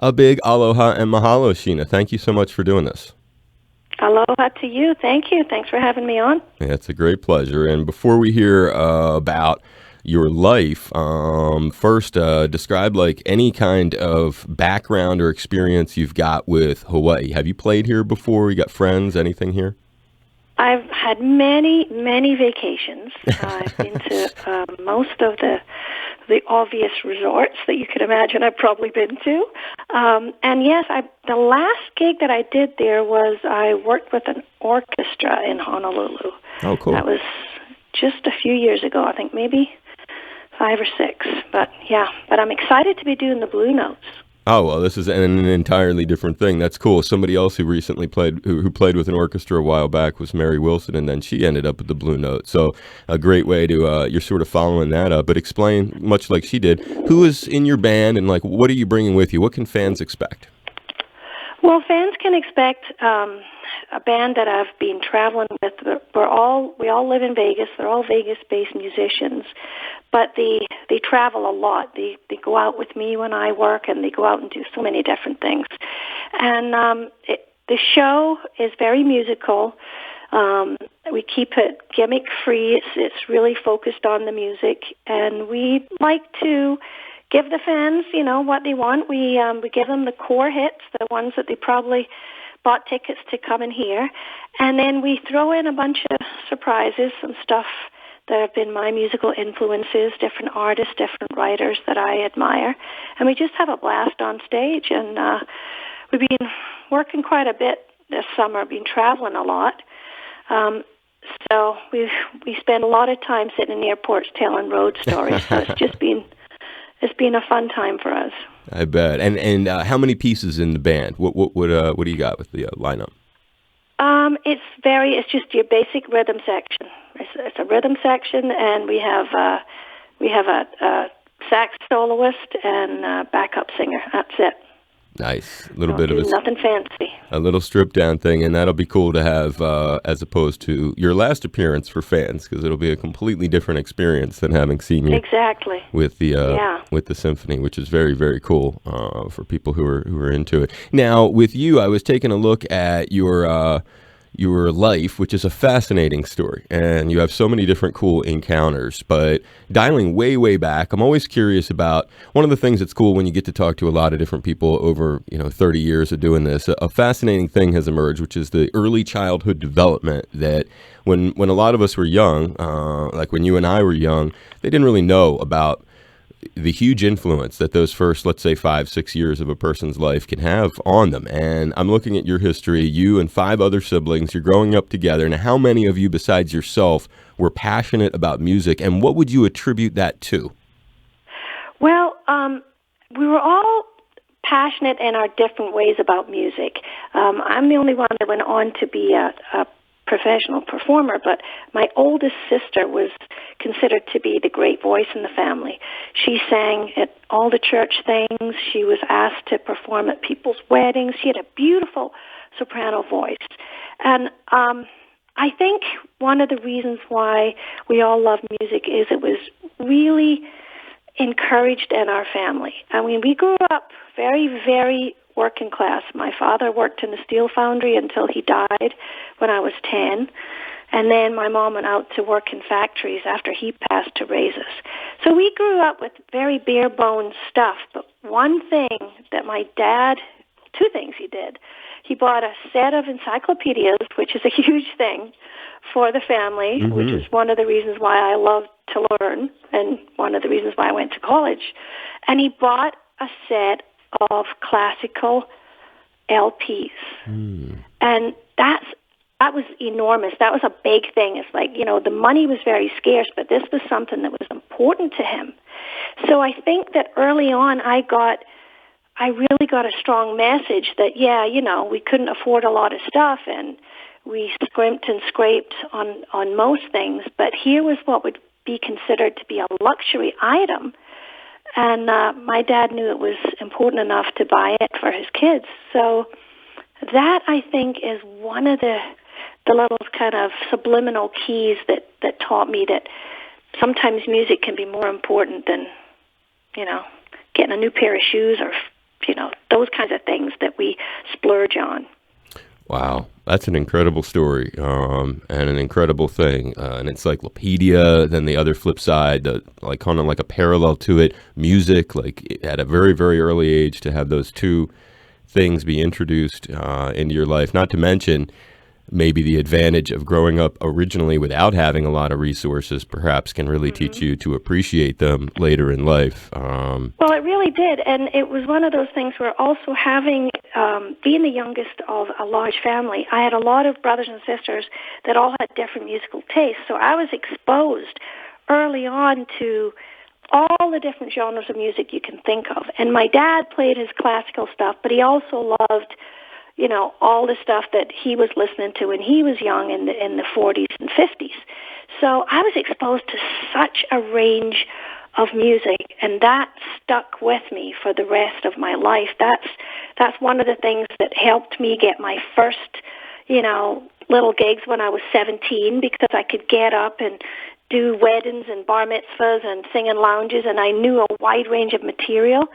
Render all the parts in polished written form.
A big aloha and mahalo, Sheena. Thank you so much for doing this. Aloha to you. Thank you. Thanks for having me on. Yeah, it's a great pleasure. And before we hear about your life, first describe like any kind of background or experience you've got with Hawaii. Have you played here before? You got friends, anything here? I've had many, many vacations. I've been to most of the obvious resorts that you could imagine I've probably been to. And yes, the last gig that I did there was I worked with an orchestra in Honolulu. Oh, cool. That was just a few years ago, I think maybe 5 or 6. But I'm excited to be doing the Blue Notes. Oh, well, this is an entirely different thing. That's cool. Somebody else who recently played, who played with an orchestra a while back was Mary Wilson, and then she ended up with the Blue Note. So a great way to, you're sort of following that up. But explain, much like she did, who is in your band and, like, what are you bringing with you? What can fans expect? Well, fans can expect a band that I've been traveling with. We all live in Vegas. They're all Vegas-based musicians, but they travel a lot. They go out with me when I work, and they go out and do so many different things. And the show is very musical. We keep it gimmick-free. It's really focused on the music, and we like to give the fans, what they want. We give them the core hits, the ones that they probably bought tickets to come and hear. And then we throw in a bunch of surprises, some stuff that have been my musical influences, different artists, different writers that I admire. And we just have a blast on stage. And we've been working quite a bit this summer, been traveling a lot. So we spend a lot of time sitting in airports telling road stories. So it's been a fun time for us. I bet. And how many pieces in the band? What do you got with the lineup? It's just your basic rhythm section. It's a rhythm section, and we have a sax soloist and a backup singer. That's it. Nice. A little bit of nothing fancy. A little stripped down thing, and that'll be cool to have as opposed to your last appearance for fans, because it'll be a completely different experience than having seen you exactly with the symphony, which is very, very cool for people who are into it. Now, with you, I was taking a look at your life, which is a fascinating story, and you have so many different cool encounters. But dialing way, way back, I'm always curious about one of the things that's cool when you get to talk to a lot of different people over 30 years of doing this. A fascinating thing has emerged, which is the early childhood development that when a lot of us were young, like when you and I were young, they didn't really know about the huge influence that those first, let's say, 5-6 years of a person's life can have on them. And I'm looking at your history, you and 5 other siblings, you're growing up together. And how many of you besides yourself were passionate about music, and what would you attribute that to? Well, we were all passionate in our different ways about music. I'm the only one that went on to be a professional performer, but my oldest sister was considered to be the great voice in the family. She sang at all the church things. She was asked to perform at people's weddings. She had a beautiful soprano voice. And I think one of the reasons why we all love music is it was really encouraged in our family. I mean, we grew up very, very working class. My father worked in the steel foundry until he died when I was 10. And then my mom went out to work in factories after he passed to raise us. So we grew up with very bare bones stuff. But one thing that my dad, 2 things he did. He bought a set of encyclopedias, which is a huge thing for the family, which is one of the reasons why I love to learn and one of the reasons why I went to college. And he bought a set of classical LPs. And that was enormous. That was a big thing. It's like, the money was very scarce, but this was something that was important to him. So I think that early on I really got a strong message that, we couldn't afford a lot of stuff, and we scrimped and scraped on most things, but here was what would be considered to be a luxury item. And my dad knew it was important enough to buy it for his kids. So that, I think, is one of the little kind of subliminal keys that taught me that sometimes music can be more important than, getting a new pair of shoes or those kinds of things that we splurge on. Wow, that's an incredible story, and an incredible thing. An encyclopedia. Then the other flip side, like kind of like a parallel to it, music. Like at a very, very early age, to have those two things be introduced into your life. Not to mention maybe the advantage of growing up originally without having a lot of resources, perhaps can really teach you to appreciate them later in life. Well, it really did, and it was one of those things where also being the youngest of a large family, I had a lot of brothers and sisters that all had different musical tastes, so I was exposed early on to all the different genres of music you can think of. And my dad played his classical stuff, but he also loved all the stuff that he was listening to when he was young in the 40s and 50s. So I was exposed to such a range of music, and that stuck with me for the rest of my life. That's one of the things that helped me get my first, little gigs when I was 17, because I could get up and do weddings and bar mitzvahs and sing in lounges, and I knew a wide range of material,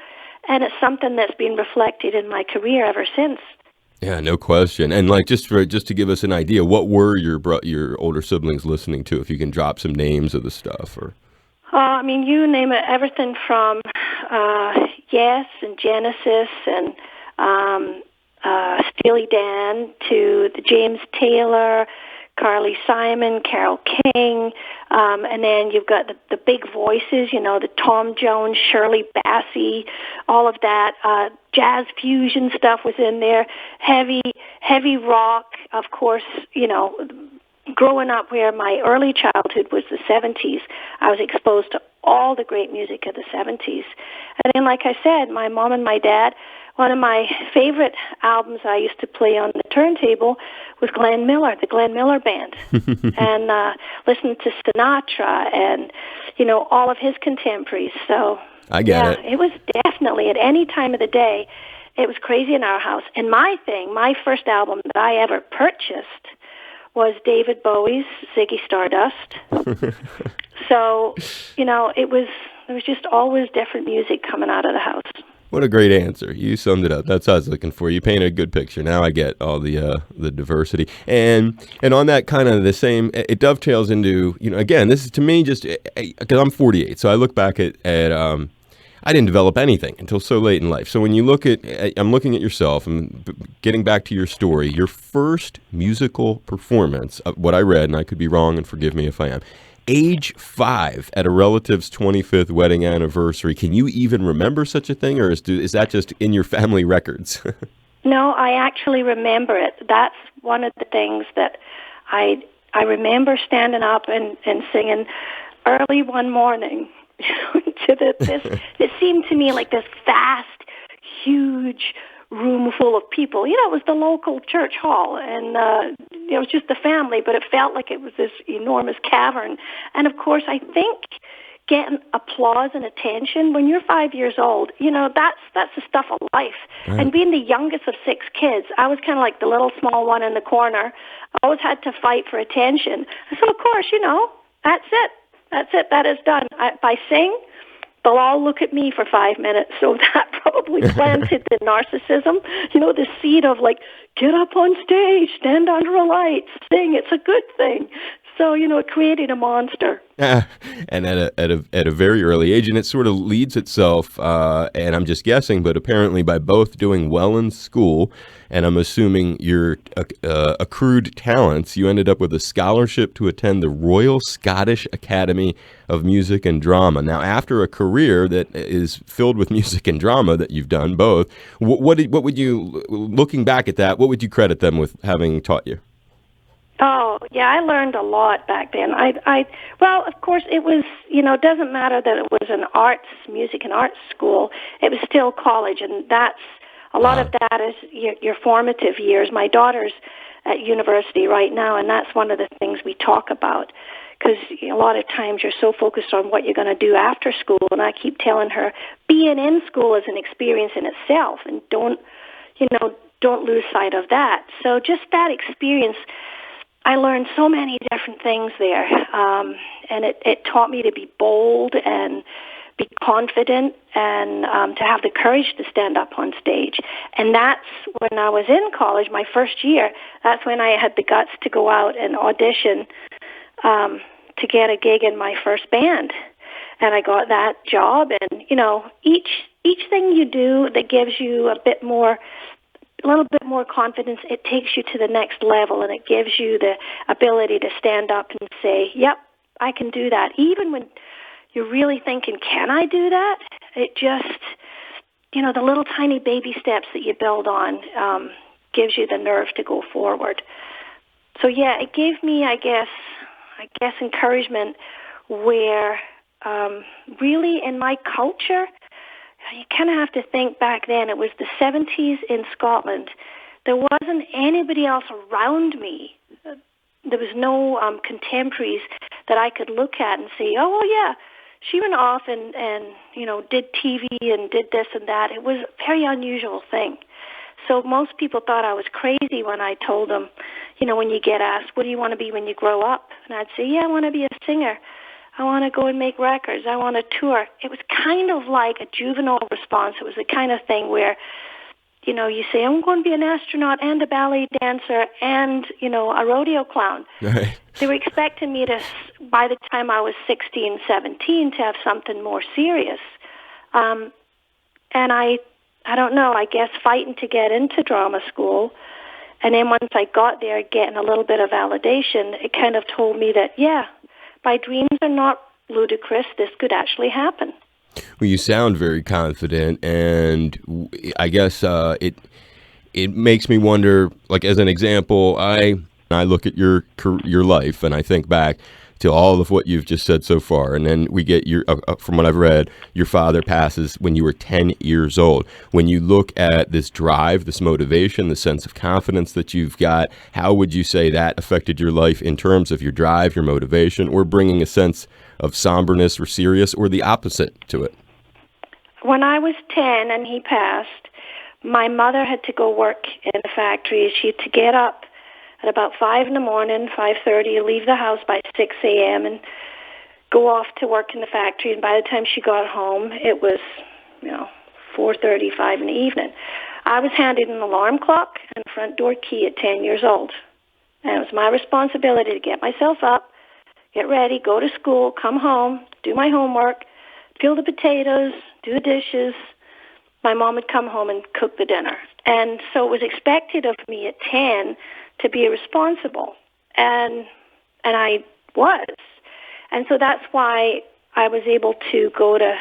and it's something that's been reflected in my career ever since. Yeah, no question. And like just to give us an idea, what were your older siblings listening to? If you can drop some names of the stuff, or you name it, everything from Yes and Genesis and Steely Dan to the James Taylor, Carly Simon, Carole King, and then you've got the big voices, the Tom Jones, Shirley Bassey, all of that. Jazz fusion stuff was in there. Heavy rock, of course, growing up where my early childhood was the 70s, I was exposed to all the great music of the 70s. And then, like I said, my mom and my dad, one of my favorite albums I used to play on the turntable was Glenn Miller, the Glenn Miller Band, and listening to Sinatra and, all of his contemporaries. So, I get it. It was definitely at any time of the day, it was crazy in our house. And my first album that I ever purchased was David Bowie's Ziggy Stardust. So, there was just always different music coming out of the house. What a great answer. You summed it up. That's what I was looking for. You painted a good picture. Now I get all the diversity. And on that kind of the same, it dovetails into, again, this is to me just, because I'm 48, so I look back at I didn't develop anything until so late in life. So when you look I'm looking at yourself and getting back to your story, your first musical performance, what I read, and I could be wrong and forgive me if I am, age 5 at a relative's 25th wedding anniversary. Can you even remember such a thing, or is that just in your family records? No, I actually remember it. That's one of the things that I remember standing up and singing early one morning to this. It seemed to me like this vast, huge room full of people. It was the local church hall, and it was just the family, but it felt like it was this enormous cavern. And of course, I think getting applause and attention when you're 5 years old, that's the stuff of life. Right. And being the youngest of 6 kids, I was kind of like the little small one in the corner. I always had to fight for attention. So of course, that's it. That's it. That is done. If I sing, they'll all look at me for 5 minutes. So that probably planted the narcissism, the seed of like, get up on stage, stand under a light, sing. It's a good thing. So, it created a monster. And at a very early age, and it sort of leads itself, and I'm just guessing, but apparently by both doing well in school, and I'm assuming your accrued talents, you ended up with a scholarship to attend the Royal Scottish Academy of Music and Drama. Now, after a career that is filled with music and drama that you've done both, what would you, looking back at that, what would you credit them with having taught you? Oh, yeah, I learned a lot back then. Well, of course, it was, it doesn't matter that it was an music and arts school. It was still college, and a lot of that is your formative years. My daughter's at university right now, and that's one of the things we talk about, because a lot of times you're so focused on what you're going to do after school, and I keep telling her, being in school is an experience in itself, and don't lose sight of that. So just that experience, I learned so many different things there, and it taught me to be bold and be confident and to have the courage to stand up on stage. And that's when I was in college, my first year, that's when I had the guts to go out and audition to get a gig in my first band. And I got that job. And, you know, each thing you do that gives you a little bit more confidence, it takes you to the next level, and it gives you the ability to stand up and say, yep, I can do that. Even when you're really thinking, can I do that? It just, you know, the little tiny baby steps that you build on gives you the nerve to go forward. So, yeah, it gave me, I guess, encouragement where really in my culture, you kind of have to think back then, it was the 70s in Scotland. There wasn't anybody else around me. There was no contemporaries that I could look at and say, oh, well, yeah, she went off and you know, did TV and did this and that. It was a very unusual thing. So most people thought I was crazy when I told them, you know, when you get asked, what do you want to be when you grow up? And I'd say, yeah, I want to be a singer. I want to go and make records. I want to tour. It was kind of like a juvenile response. It was the kind of thing where, you know, you say, I'm going to be an astronaut and a ballet dancer and, you know, a rodeo clown. Right. They were expecting me to, by the time I was 16, 17, to have something more serious. And I don't know, I guess fighting to get into drama school. And then once I got there, getting a little bit of validation, it kind of told me that, yeah, my dreams are not ludicrous. This could actually happen. Well, you sound very confident, and I guess it makes me wonder. Like, as an example, I look at your life, and I think back to all of what you've just said so far, and then we get your from what I've read, your father passes when you were 10 years old. When you look at this drive, this motivation, the sense of confidence that you've got, how would you say that affected your life in terms of your drive, your motivation, or bringing a sense of somberness or serious, or the opposite to it? When I was 10 and he passed, my mother had to go work in a factory. She had to get up at about 5 in the morning, 5:30, leave the house by 6 a.m. and go off to work in the factory. And by the time she got home, it was, 4:30, 5 in the evening. I was handed an alarm clock and a front door key at 10 years old. And it was my responsibility to get myself up, get ready, go to school, come home, do my homework, peel the potatoes, do the dishes. My mom would come home and cook the dinner. And so it was expected of me at 10 to be responsible. And I was. And so that's why I was able to go to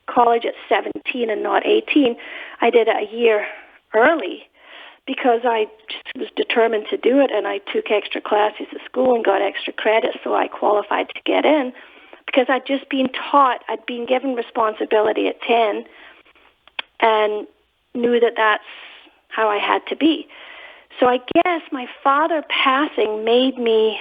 college at 17 and not 18. I did it a year early because I just was determined to do it, and I took extra classes at school and got extra credit, so I qualified to get in because I'd just been taught, I'd been given responsibility at 10 and knew that that's how I had to be. So I guess my father passing made me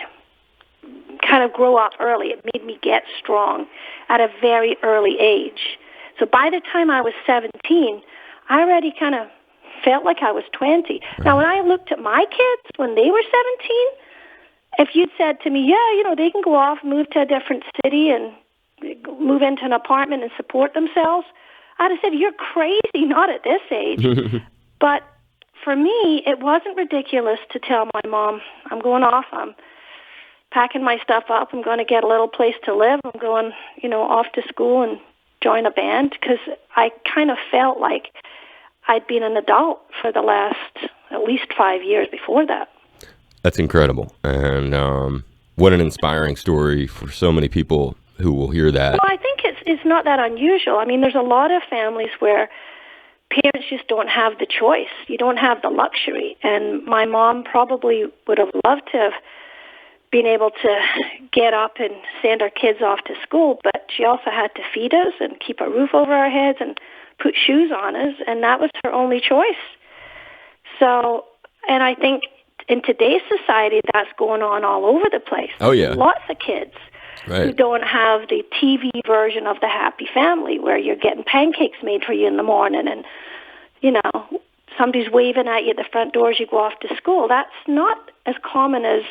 kind of grow up early. It made me get strong at a very early age. So by the time I was 17, I already kind of felt like I was 20. Right. Now, when I looked at my kids when they were 17, if you'd said to me, yeah, they can go off, move to a different city and move into an apartment and support themselves, I'd have said, you're crazy, not at this age. But for me, it wasn't ridiculous to tell my mom, I'm going off, I'm packing my stuff up, I'm going to get a little place to live, I'm going, off to school and join a band, because I kind of felt like I'd been an adult for the last at least 5 years before that. That's incredible. And what an inspiring story for so many people who will hear that. Well, I think it's not that unusual. I mean, there's a lot of families where parents just don't have the choice. You don't have the luxury. And my mom probably would have loved to have been able to get up and send our kids off to school, but she also had to feed us and keep a roof over our heads and put shoes on us, and that was her only choice. So, and I think in today's society, that's going on all over the place. Oh, yeah. Lots of kids who don't have the TV version of the happy family where you're getting pancakes made for you in the morning and, somebody's waving at you at the front door as you go off to school. That's not as common as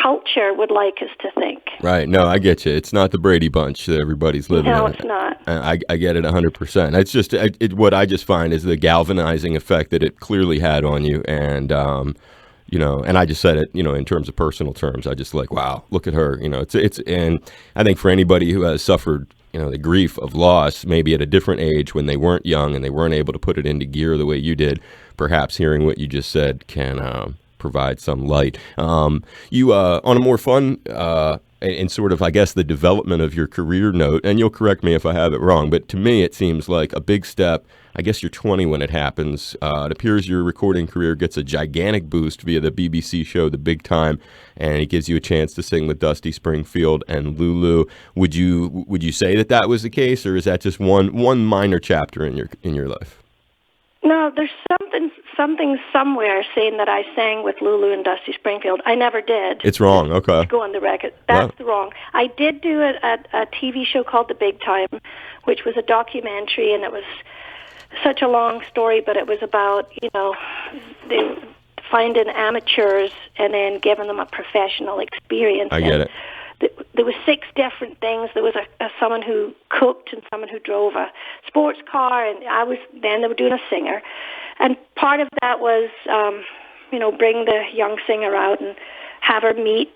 culture would like us to think. Right. No, I get you. It's not the Brady Bunch that everybody's living in. No, it's not. I get it 100%. It's just what I just find is the galvanizing effect that it clearly had on you. And, and I just said it, in terms of personal terms. I just like, wow, look at her. And I think for anybody who has suffered, the grief of loss, maybe at a different age when they weren't young and they weren't able to put it into gear the way you did, perhaps hearing what you just said can provide some light. You on a more fun and sort of, I guess, the development of your career note, and you'll correct me if I have it wrong, but to me it seems like a big step. I guess you're 20 when it happens. It appears your recording career gets a gigantic boost via the BBC show The Big Time, and it gives you a chance to sing with Dusty Springfield and Lulu. Would you say that was the case, or is that just one minor chapter in your life? No, there's something somewhere saying that I sang with Lulu and Dusty Springfield. I never did. It's wrong. Okay. To go on the record. That's wrong. I did do a TV show called The Big Time, which was a documentary, and it was such a long story, but it was about, they finding amateurs and then giving them a professional experience. I get it. There was 6 different things. There was someone who cooked and someone who drove a sports car, and they were doing a singer. And part of that was, bring the young singer out and have her meet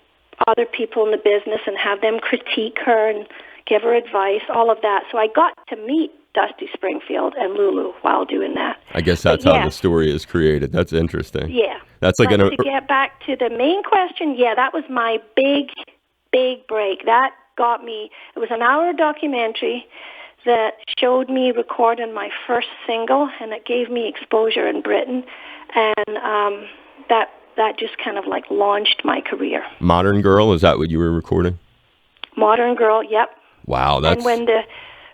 other people in the business and have them critique her and give her advice, all of that. So I got to meet Dusty Springfield and Lulu while doing that. I guess that's how the story is created. That's interesting. Yeah. That's like to get back to the main question, that was my big break. That got me. It was an hour documentary that showed me recording my first single, and it gave me exposure in Britain, and that just kind of like launched my career. Modern Girl, is that what you were recording? Modern Girl, yep. Wow, that's. And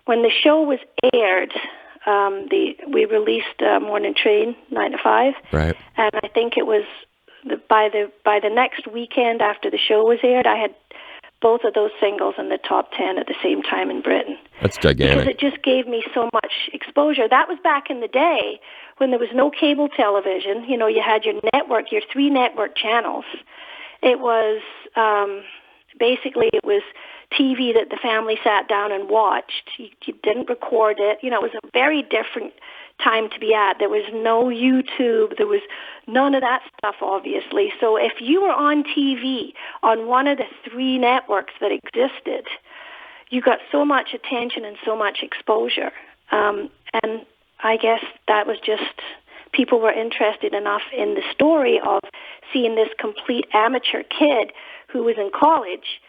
when the show was aired, we released Morning Train 9 to 5, right? And I think it was by the next weekend after the show was aired, I had both of those singles in the top 10 at the same time in Britain. That's gigantic. Because it just gave me so much exposure. That was back in the day when there was no cable television. You had your network, your 3 network channels. It was basically it was TV that the family sat down and watched. You didn't record it. It was a very different time to be at. There was no YouTube. There was none of that stuff, obviously. So if you were on TV on one of the 3 networks that existed, you got so much attention and so much exposure. And I guess that was just, people were interested enough in the story of seeing this complete amateur kid who was in college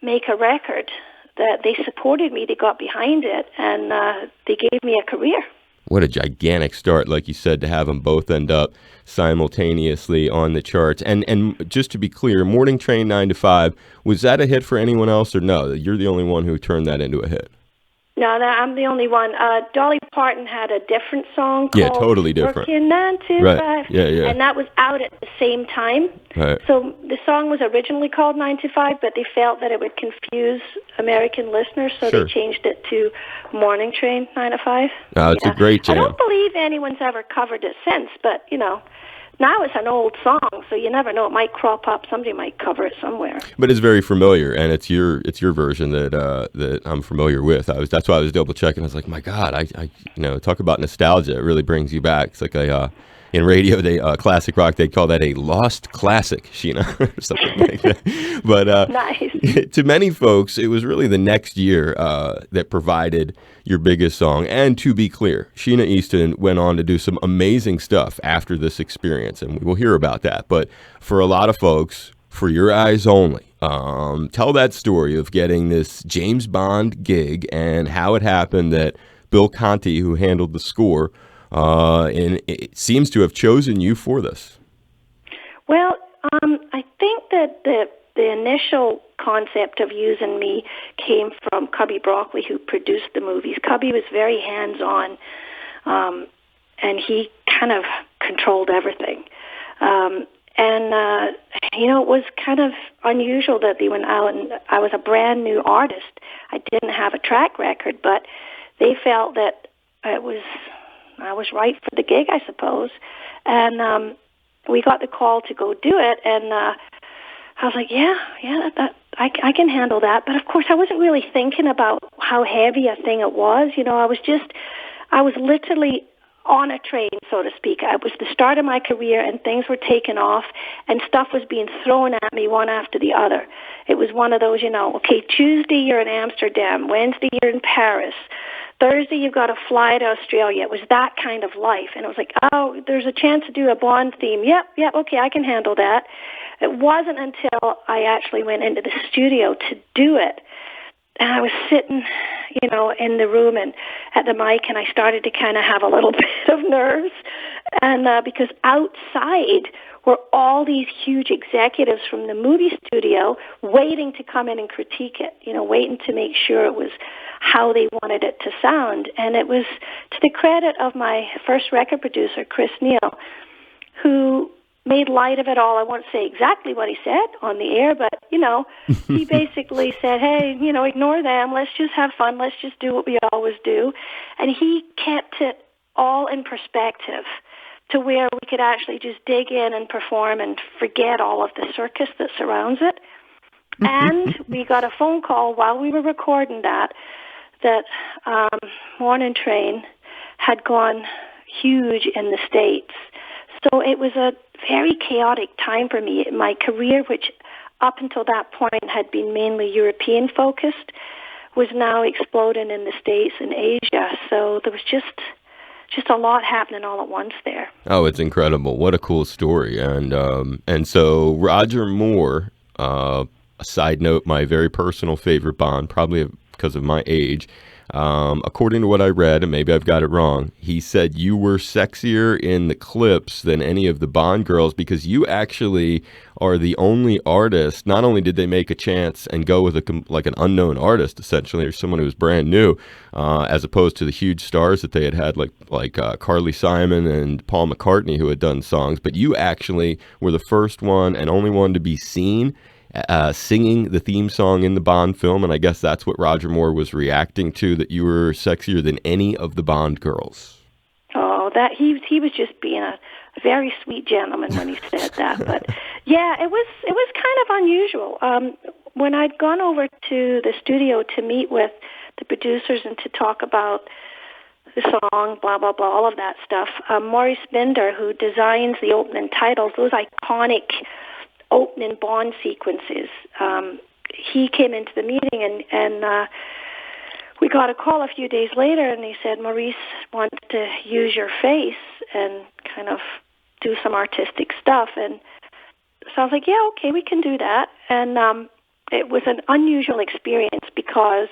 make a record, that they supported me, they got behind it, and they gave me a career. What a gigantic start, like you said, to have them both end up simultaneously on the charts. And just to be clear, Morning Train 9 to 5, was that a hit for anyone else, or no? You're the only one who turned that into a hit? No, I'm the only one. Dolly Parton had a different song called totally different. Working 9 to 5. Yeah. And that was out at the same time. Right. So the song was originally called 9 to 5, but they felt that it would confuse American listeners, so they changed it to Morning Train 9 to 5. It's a great jam. I don't believe anyone's ever covered it since, but, now it's an old song, so you never know. It might crop up. Somebody might cover it somewhere. But it's very familiar, and it's your version that I'm familiar with. That's why I was double checking. I was like, my God, I talk about nostalgia. It really brings you back. It's like in radio, classic rock, they call that a lost classic, Sheena, or something like that. But nice. To many folks, it was really the next year that provided your biggest song. And to be clear, Sheena Easton went on to do some amazing stuff after this experience, and we will hear about that. But for a lot of folks, for your eyes only, tell that story of getting this James Bond gig and how it happened that Bill Conti, who handled the score, and it seems to have chosen you for this. Well, I think that the initial concept of using me came from Cubby Broccoli, who produced the movies. Cubby was very hands-on, and he kind of controlled everything. It was kind of unusual that they went out, and I was a brand new artist. I didn't have a track record, but they felt that I was right for the gig, I suppose. And we got the call to go do it, and I was like, I can handle that. But of course, I wasn't really thinking about how heavy a thing it was. I was literally on a train, so to speak. It was the start of my career, and things were taking off, and stuff was being thrown at me one after the other. It was one of those, okay, Tuesday you're in Amsterdam, Wednesday you're in Paris, Thursday you've got to fly to Australia. It was that kind of life, and it was like, oh, there's a chance to do a Bond theme. Yep, okay, I can handle that. It wasn't until I actually went into the studio to do it, and I was sitting, in the room and at the mic, and I started to kind of have a little bit of nerves. And because outside were all these huge executives from the movie studio waiting to come in and critique it, waiting to make sure it was how they wanted it to sound. And it was to the credit of my first record producer, Chris Neal, who made light of it all. I won't say exactly what he said on the air, but, he basically said, hey, ignore them. Let's just have fun. Let's just do what we always do. And he kept it all in perspective to where we could actually just dig in and perform and forget all of the circus that surrounds it. And we got a phone call while we were recording that Morning Train had gone huge in the States. So it was a very chaotic time for me. My career, which up until that point had been mainly European-focused, was now exploding in the States and Asia. So there was just a lot happening all at once there. Oh, it's incredible. What a cool story. And so Roger Moore, a side note, my very personal favorite Bond, probably because of my age, according to what I read, and maybe I've got it wrong, he said you were sexier in the clips than any of the Bond girls because you actually are the only artist. Not only did they make a chance and go with an unknown artist, essentially, or someone who was brand new, as opposed to the huge stars that they had like Carly Simon and Paul McCartney, who had done songs, but you actually were the first one and only one to be seen singing the theme song in the Bond film, and I guess that's what Roger Moore was reacting to, that you were sexier than any of the Bond girls. Oh, that he was just being a very sweet gentleman when he said that. But yeah, it was kind of unusual. When I'd gone over to the studio to meet with the producers and to talk about the song, blah, blah, blah, all of that stuff, Maurice Binder, who designs the opening titles, those iconic opening Bond sequences, he came into the meeting and we got a call a few days later, and he said, Maurice wants to use your face and kind of do some artistic stuff. And so I was like, yeah, okay, we can do that. And it was an unusual experience because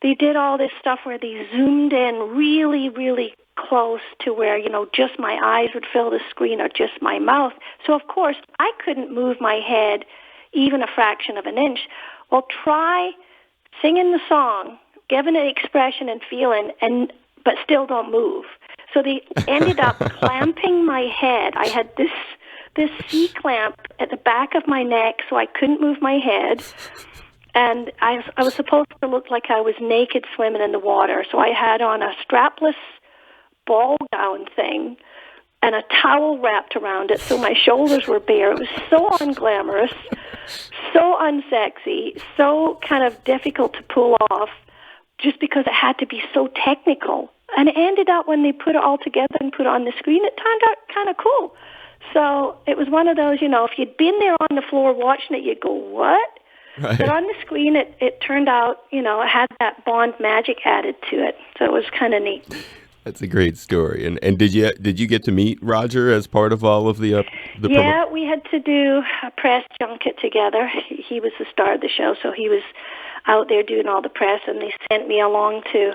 they did all this stuff where they zoomed in really, really close to where, just my eyes would fill the screen or just my mouth. So, of course, I couldn't move my head even a fraction of an inch. Well, try singing the song, giving it expression and feeling, but still don't move. So they ended up clamping my head. I had this C-clamp at the back of my neck so I couldn't move my head. And I was supposed to look like I was naked swimming in the water. So I had on a strapless ball gown thing and a towel wrapped around it so my shoulders were bare. It was so unglamorous, so unsexy, so kind of difficult to pull off just because it had to be so technical. And it ended up when they put it all together and put it on the screen, it turned out kind of cool. So it was one of those, if you'd been there on the floor watching it, you'd go, what? Right. But on the screen, it turned out, it had that Bond magic added to it. So it was kind of neat. That's a great story. And did you get to meet Roger as part of all of the Yeah, we had to do a press junket together. He was the star of the show, so he was out there doing all the press, and they sent me along to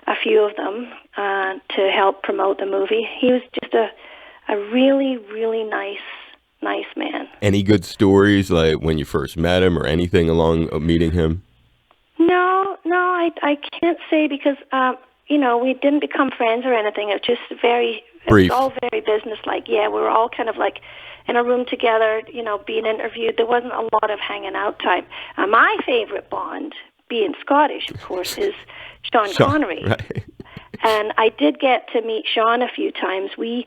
a few of them to help promote the movie. He was just a really, really nice man. Any good stories, like when you first met him or anything along meeting him? No, I can't say because, we didn't become friends or anything. It was just brief. It was all very business-like. Yeah, we were all kind of like in a room together, being interviewed. There wasn't a lot of hanging out time. My favorite Bond, being Scottish, of course, is Sean Connery. Right. And I did get to meet Sean a few times. We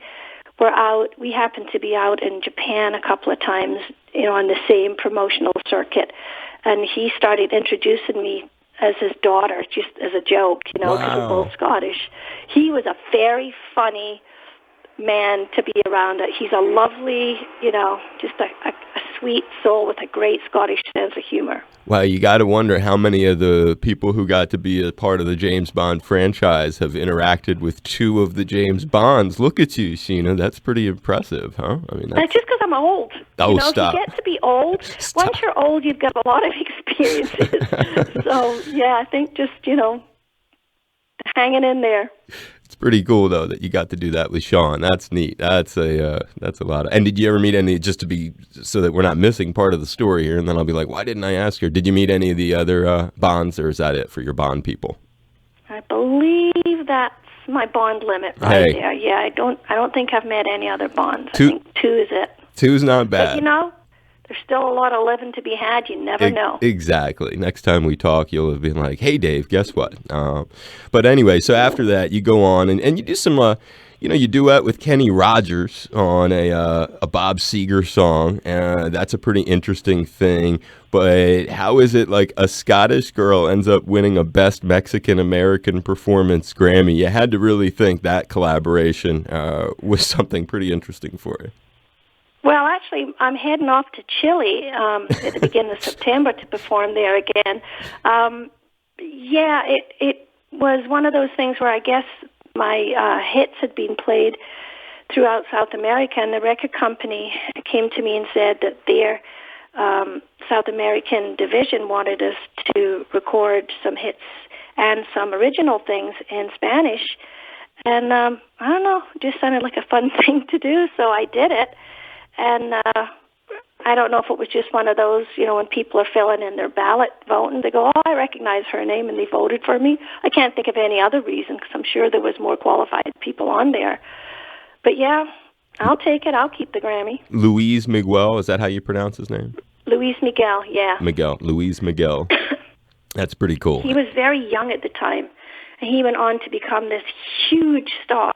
we happened to be out in Japan a couple of times, on the same promotional circuit, and he started introducing me as his daughter, just as a joke, because we're both Scottish. He was a very funny man to be around. He's a lovely, just a sweet soul with a great Scottish sense of humor. Wow, you got to wonder how many of the people who got to be a part of the James Bond franchise have interacted with two of the James Bonds. Look at you, Sheena. That's pretty impressive, huh? I mean, that's just because I'm old. Oh, stop. If you get to be old, once you're old, you've got a lot of experiences. So, yeah, I think just, hanging in there. It's pretty cool though that you got to do that with Sean. That's neat. That's a lot of. And did you ever meet any, just to be so that we're not missing part of the story here? And then I'll be like, why didn't I ask her? Did you meet any of the other Bonds, or is that it for your Bond people? I believe that's my Bond limit right there. Yeah, I don't think I've met any other Bonds. I think 2 is it. 2's not bad. But there's still a lot of living to be had. You never know. Exactly. Next time we talk, you'll have been like, hey, Dave, guess what? But anyway, so after that, you go on and you do some, you duet with Kenny Rogers on a Bob Seger song. That's a pretty interesting thing. But how is it like a Scottish girl ends up winning a Best Mexican-American Performance Grammy? You had to really think that collaboration was something pretty interesting for you. Well, actually, I'm heading off to Chile at the beginning of September to perform there again. It was one of those things where I guess my hits had been played throughout South America, and the record company came to me and said that their South American division wanted us to record some hits and some original things in Spanish. And I don't know, it just sounded like a fun thing to do, so I did it. And I don't know if it was just one of those, when people are filling in their ballot voting, they go, oh, I recognize her name, and they voted for me. I can't think of any other reason, because I'm sure there was more qualified people on there. But yeah, I'll take it. I'll keep the Grammy. Luis Miguel, is that how you pronounce his name? Luis Miguel, yeah. Luis Miguel. That's pretty cool. He was very young at the time, and he went on to become this huge star.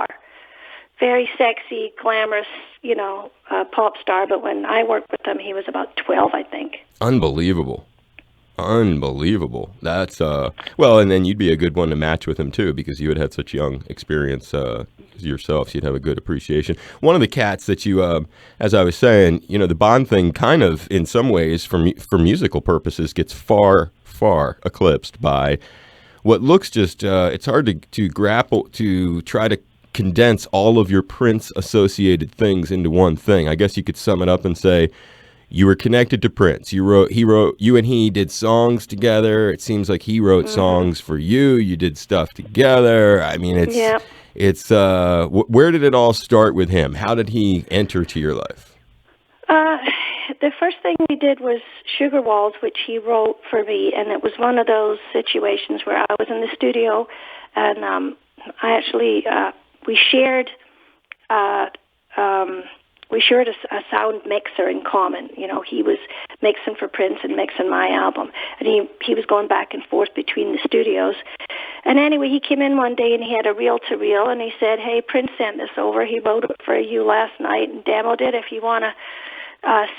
Very sexy, glamorous, pop star. But when I worked with him, he was about 12, I think. Unbelievable. That's, well, and then you'd be a good one to match with him, too, because you had such young experience yourself. So you'd have a good appreciation. One of the cats that you, as I was saying, the Bond thing kind of, in some ways, for musical purposes, gets far, far eclipsed by what looks just, it's hard to grapple, to try to condense all of your Prince-associated things into one thing. I guess you could sum it up and say you were connected to Prince. You and he did songs together. It seems like he wrote songs for you. You did stuff together. I mean, it's where did it all start with him? How did he enter to your life? The first thing we did was Sugar Walls, which he wrote for me, and it was one of those situations where I was in the studio, and I actually we shared a sound mixer in common. He was mixing for Prince and mixing my album, and he was going back and forth between the studios. And anyway, he came in one day and he had a reel-to-reel, and he said, "Hey, Prince sent this over. He wrote it for you last night and demoed it. If you want to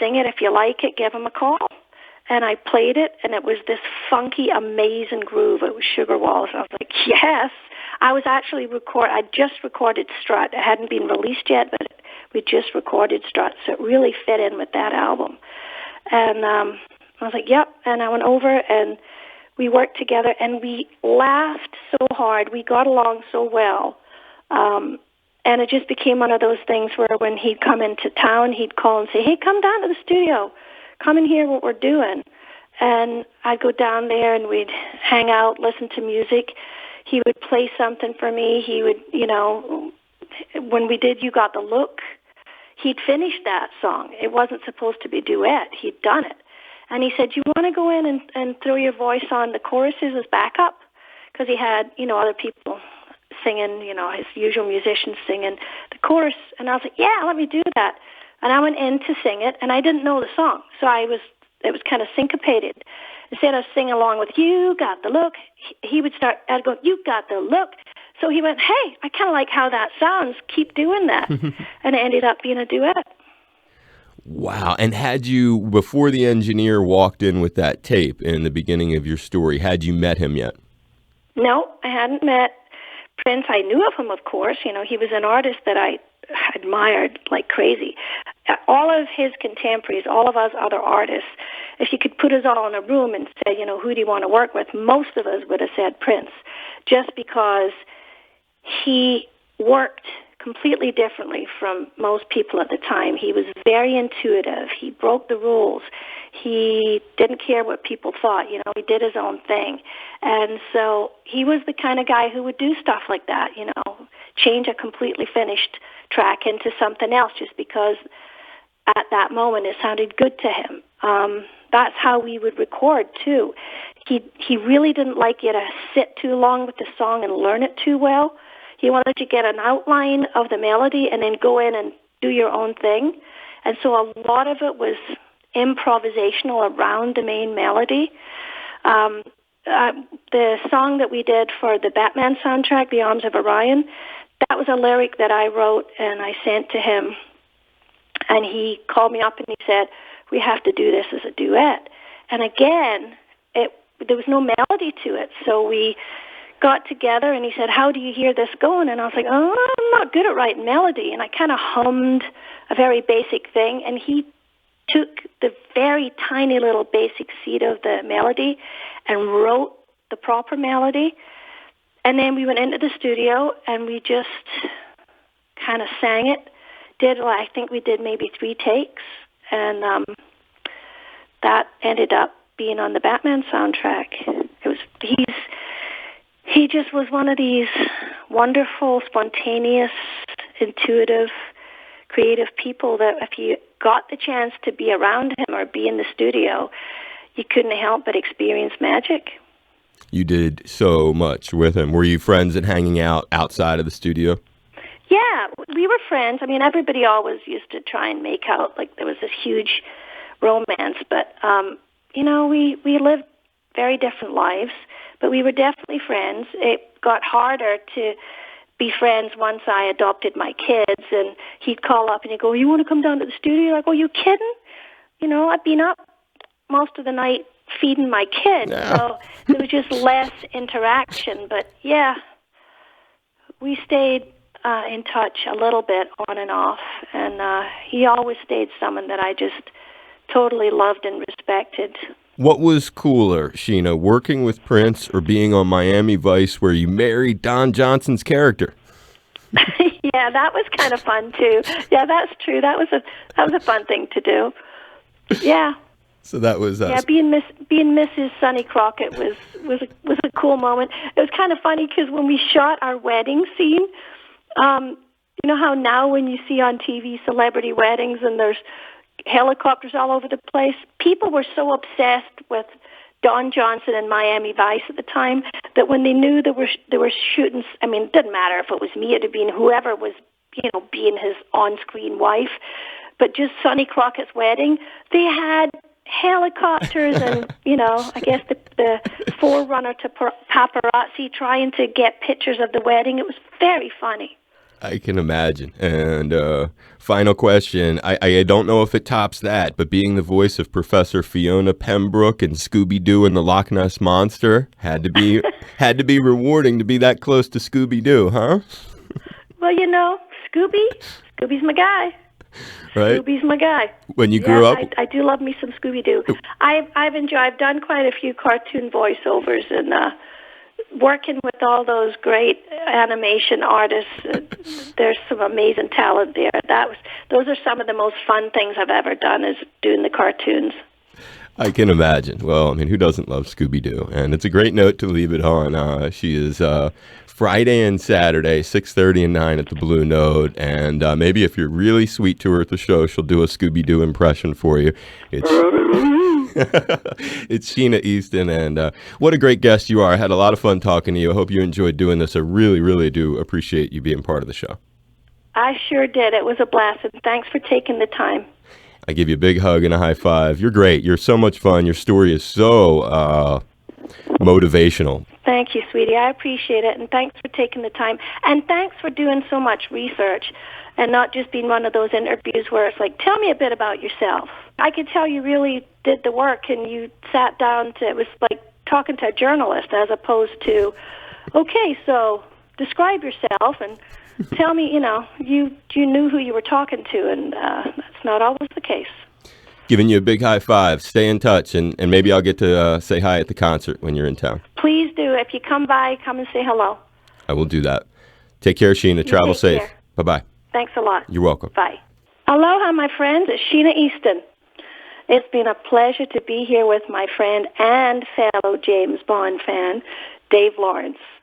sing it, if you like it, give him a call." And I played it, and it was this funky, amazing groove. It was Sugar Walls. I was like, yes. I was actually I just recorded Strut. It hadn't been released yet, but we just recorded Strut, so it really fit in with that album. And I was like, yep. And I went over, and we worked together, and we laughed so hard. We got along so well. And it just became one of those things where when he'd come into town, he'd call and say, hey, come down to the studio. Come and hear what we're doing. And I'd go down there, and we'd hang out, listen to music. He would play something for me. He would, when we did You Got the Look, he'd finished that song. It wasn't supposed to be duet. He'd done it. And he said, you want to go in and throw your voice on the choruses as backup? Because he had, other people singing, his usual musicians singing the chorus. And I was like, yeah, let me do that. And I went in to sing it, and I didn't know the song. So it was kind of syncopated. Instead of singing along with You Got the Look, he would start, I'd go, You Got the Look. So he went, hey, I kind of like how that sounds. Keep doing that. And it ended up being a duet. Wow. And had you, before the engineer walked in with that tape in the beginning of your story, had you met him yet? No, I hadn't met Prince. I knew of him, of course. You know, he was an artist that I admired like crazy. All of his contemporaries, all of us other artists, if you could put us all in a room and say, you know, who do you want to work with, most of us would have said Prince, just because he worked completely differently from most people at the time. He was very intuitive. He broke the rules. He didn't care what people thought. You know, he did his own thing. And so he was the kind of guy who would do stuff like that, you know, change a completely finished track into something else just because at that moment it sounded good to him. That's how we would record, too. He really didn't like you to sit too long with the song and learn it too well. He wanted to get an outline of the melody and then go in and do your own thing. And so a lot of it was improvisational around the main melody. The song that we did for the Batman soundtrack, The Arms of Orion, that was a lyric that I wrote and I sent to him. And he called me up and he said, we have to do this as a duet. And again, there was no melody to it. So we got together and he said, how do you hear this going? And I was like, oh, I'm not good at writing melody. And I kind of hummed a very basic thing. And he took the very tiny little basic seed of the melody and wrote the proper melody. And then we went into the studio and we just kind of sang it. I think we did maybe 3 takes. And that ended up being on the Batman soundtrack. He just was one of these wonderful, spontaneous, intuitive, creative people that if you got the chance to be around him or be in the studio, you couldn't help but experience magic. You did so much with him. Were you friends and hanging out outside of the studio? Yeah, we were friends. I mean, everybody always used to try and make out like there was this huge romance, but, you know, we lived very different lives, but we were definitely friends. It got harder to be friends once I adopted my kids, and he'd call up and he'd go, you want to come down to the studio? I go, you kidding? You know, I've been up most of the night feeding my kids, so there was just less interaction. But, yeah, we stayed in touch a little bit on and off, and he always stayed someone that I just totally loved and respected. What was cooler, Sheena, working with Prince or being on Miami Vice where you married Don Johnson's character? Yeah, that was kind of fun too. Yeah, that's true. That was a fun thing to do. Yeah. So that was being Mrs. Sonny Crockett was a cool moment. It was kind of funny because when we shot our wedding scene, you know how now when you see on TV celebrity weddings and there's helicopters all over the place, people were so obsessed with Don Johnson and Miami Vice at the time that when they knew they were shooting, I mean, it didn't matter if it was me, it'd have been whoever was, you know, being his on-screen wife, but just Sonny Crockett's wedding, they had helicopters and, you know, I guess the forerunner to paparazzi trying to get pictures of the wedding. It was very funny. I can imagine. And final question, I don't know if it tops that, but being the voice of Professor Fiona Pembroke and Scooby-Doo and the Loch Ness Monster had to be rewarding to be that close to Scooby-Doo, huh? Well, you know, Scooby's my guy. Right? Scooby's my guy. When you grew up? I do love me some Scooby-Doo. I've done quite a few cartoon voiceovers, and working with all those great animation artists, there's some amazing talent there. Those are some of the most fun things I've ever done, is doing the cartoons. I can imagine. Well, I mean, who doesn't love Scooby-Doo? And it's a great note to leave it on. She is Friday and Saturday, 6:30 and 9 at the Blue Note. And maybe if you're really sweet to her at the show, she'll do a Scooby-Doo impression for you. It's Sheena Easton, and what a great guest you are. I had a lot of fun talking to you. I hope you enjoyed doing this. I really, really do appreciate you being part of the show. I sure did. It was a blast, and thanks for taking the time. I give you a big hug and a high five. You're great. You're so much fun. Your story is so motivational. Thank you, sweetie. I appreciate it, and thanks for taking the time. And thanks for doing so much research and not just being one of those interviews where it's like, tell me a bit about yourself. I could tell you really did the work, and you sat down to, it was like talking to a journalist as opposed to, okay, so describe yourself and tell me, you knew who you were talking to, and that's not always the case. Giving you a big high five. Stay in touch, and maybe I'll get to say hi at the concert when you're in town. Please do. If you come by, come and say hello. I will do that. Take care, Sheena. Travel safe. Care. Bye-bye. Thanks a lot. You're welcome. Bye. Aloha, my friends. It's Sheena Easton. It's been a pleasure to be here with my friend and fellow James Bond fan, Dave Lawrence.